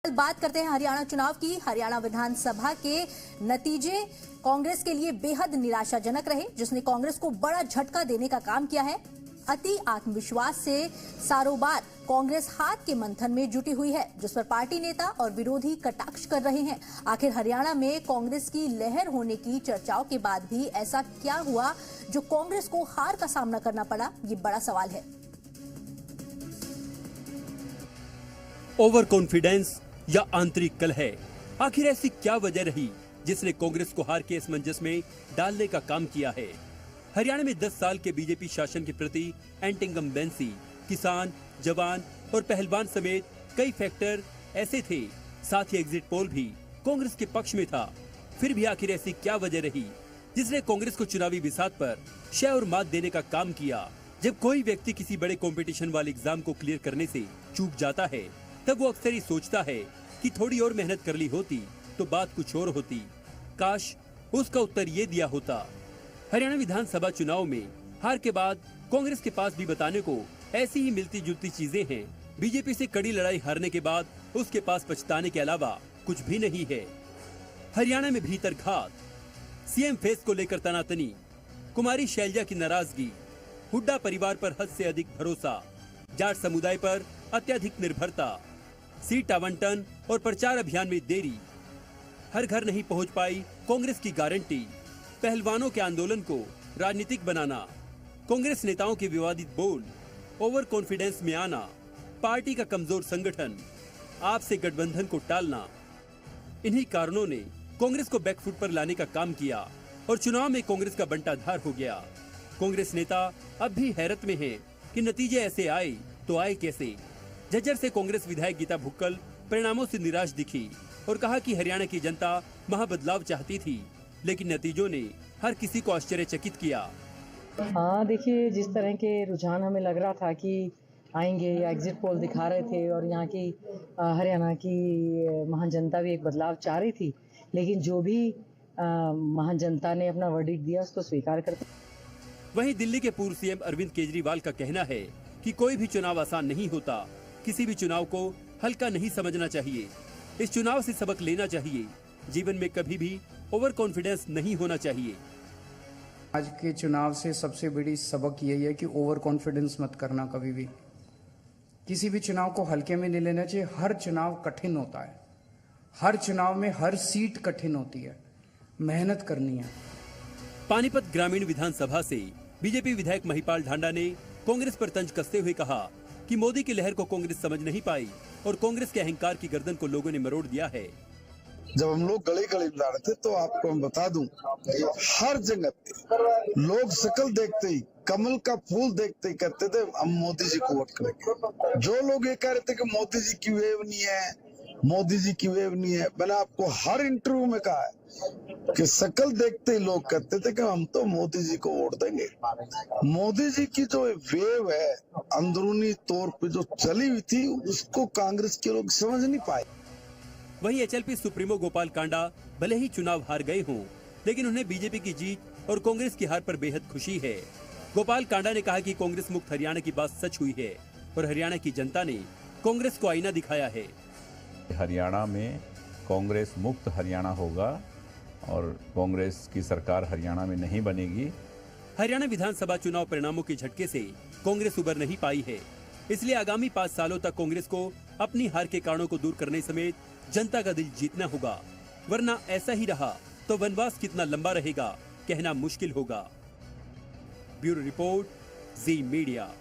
बात करते हैं हरियाणा चुनाव की। हरियाणा विधानसभा के नतीजे कांग्रेस के लिए बेहद निराशाजनक रहे, जिसने कांग्रेस को बड़ा झटका देने का काम किया है। अति आत्मविश्वास से सारोबार कांग्रेस हाथ के मंथन में जुटी हुई है, जिस पर पार्टी नेता और विरोधी कटाक्ष कर रहे हैं। आखिर हरियाणा में कांग्रेस की लहर होने की चर्चाओं के बाद भी ऐसा क्या हुआ जो कांग्रेस को हार का सामना करना पड़ा, ये बड़ा सवाल है। ओवर कॉन्फिडेंस या आंतरिक कलह, आखिर ऐसी क्या वजह रही जिसने कांग्रेस को हार के इस मंजस में डालने का काम किया है। हरियाणा में 10 साल के बीजेपी शासन के प्रति एंटी इनकम्बेंसी, किसान, जवान और पहलवान समेत कई फैक्टर ऐसे थे। साथ ही एग्जिट पोल भी कांग्रेस के पक्ष में था। फिर भी आखिर ऐसी क्या वजह रही जिसने कांग्रेस को चुनावी बिसात पर शय और मात देने का काम किया। जब कोई व्यक्ति किसी बड़े कंपटीशन वाले एग्जाम को क्लियर करने से चूक जाता है, तब वो अक्सर ही सोचता है कि थोड़ी और मेहनत कर ली होती तो बात कुछ और होती। काश उसका उत्तर ये दिया होता। हरियाणा विधानसभा चुनाव में हार के बाद कांग्रेस के पास भी बताने को ऐसी ही मिलती जुलती चीजें हैं। बीजेपी से कड़ी लड़ाई हारने के बाद उसके पास पछताने के अलावा कुछ भी नहीं है। हरियाणा में भीतर घात, सीएम फेस को लेकर तनातनी, कुमारी शैलजा की नाराजगी, हुड्डा परिवार पर हद से अधिक भरोसा, जाट समुदाय पर अत्यधिक निर्भरता, सीट आवंटन और प्रचार अभियान में देरी, हर घर नहीं पहुंच पाई कांग्रेस की गारंटी, पहलवानों के आंदोलन को राजनीतिक बनाना, कांग्रेस नेताओं के विवादित बोल, ओवर कॉन्फिडेंस में आना, पार्टी का कमजोर संगठन, आपसे गठबंधन को टालना, इन्हीं कारणों ने कांग्रेस को बैकफुट पर लाने का काम किया और चुनाव में कांग्रेस का बंटाधार हो गया। कांग्रेस नेता अब भी हैरत में हैं कि नतीजे ऐसे आए तो आए कैसे। झज्जर से कांग्रेस विधायक गीता भुक्कल परिणामों से निराश दिखी और कहा कि हरियाणा की जनता महाबदलाव चाहती थी, लेकिन नतीजों ने हर किसी को आश्चर्यचकित किया। हाँ, देखिए, जिस तरह के रुझान हमें लग रहा था कि आएंगे या एग्जिट पोल दिखा रहे थे और यहाँ की हरियाणा की महान जनता भी एक बदलाव चाह रही थी, लेकिन जो भी महान जनता ने अपना वर्डिक्ट दिया उसको स्वीकार करते। वहीं दिल्ली के पूर्व सीएम अरविंद केजरीवाल का कहना है कि कोई भी चुनाव आसान नहीं होता, किसी भी चुनाव को हल्का नहीं समझना चाहिए, इस चुनाव से सबक लेना चाहिए, जीवन में कभी भी ओवर कॉन्फिडेंस नहीं होना चाहिए। आज के चुनाव से सबसे बड़ी सबक यही है कि ओवर कॉन्फिडेंस मत करना। कभी भी किसी भी चुनाव को हल्के में नहीं लेना चाहिए। हर चुनाव कठिन होता है, हर चुनाव में हर सीट कठिन होती है, मेहनत करनी है। पानीपत ग्रामीण विधानसभा से बीजेपी विधायक महिपाल ढांडा ने कांग्रेस पर तंज कसते हुए कहा कि मोदी की लहर को कांग्रेस समझ नहीं पाई और कांग्रेस के अहंकार की गर्दन को लोगों ने मरोड़ दिया है। जब हम लोग गली गली में लड़ते तो आपको मैं बता दूं, हर जगह पे लोग शक्ल देखते ही, कमल का फूल देखते ही कहते थे हम मोदी जी को वोट करेंगे। जो लोग ये कह रहे थे कि मोदी जी की वेव नहीं है, मोदी जी की वेव नहीं है, मैंने आपको हर इंटरव्यू में कहा है कि शक्ल देखते ही लोग कहते थे कि हम तो मोदी जी को वोट देंगे। मोदी जी की जो वेव है अंदरूनी तौर पे जो चली हुई थी, उसको कांग्रेस के लोग समझ नहीं पाए। वहीं एचएलपी सुप्रीमो गोपाल कांडा भले ही चुनाव हार गए हों, लेकिन उन्हें बीजेपी की जीत और कांग्रेस की हार पर बेहद खुशी है। गोपाल कांडा ने कहा कि कांग्रेस मुक्त हरियाणा की बात सच हुई है और हरियाणा की जनता ने कांग्रेस को आईना दिखाया है। हरियाणा में कांग्रेस मुक्त हरियाणा होगा और कांग्रेस की सरकार हरियाणा में नहीं बनेगी। हरियाणा विधानसभा चुनाव परिणामों के झटके से कांग्रेस उबर नहीं पाई है, इसलिए आगामी 5 सालों तक कांग्रेस को अपनी हार के कारणों को दूर करने समेत जनता का दिल जीतना होगा, वरना ऐसा ही रहा तो वनवास कितना लंबा रहेगा कहना मुश्किल होगा। ब्यूरो रिपोर्ट, जी मीडिया।